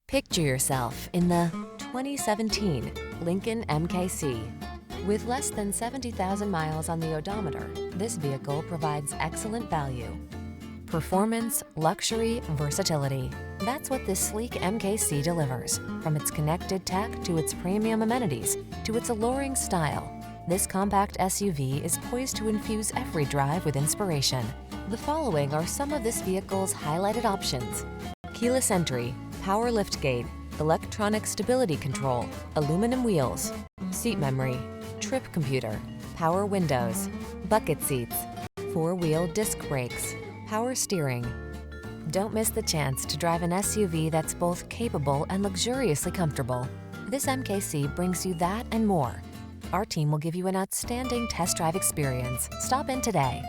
Picture yourself in the 2017 Lincoln MKC. With less than 70,000 miles on the odometer, this vehicle provides excellent value. Performance, luxury, versatility. That's what this sleek MKC delivers. From its connected tech to its premium amenities to its alluring style, this compact SUV is poised to infuse every drive with inspiration. The following are some of this vehicle's highlighted options: keyless entry, power liftgate, electronic stability control, aluminum wheels, seat memory, trip computer, power windows, bucket seats, four-wheel disc brakes, power steering. Don't miss the chance to drive an SUV that's both capable and luxuriously comfortable. This MKC brings you that and more. Our team will give you an outstanding test drive experience. Stop in today.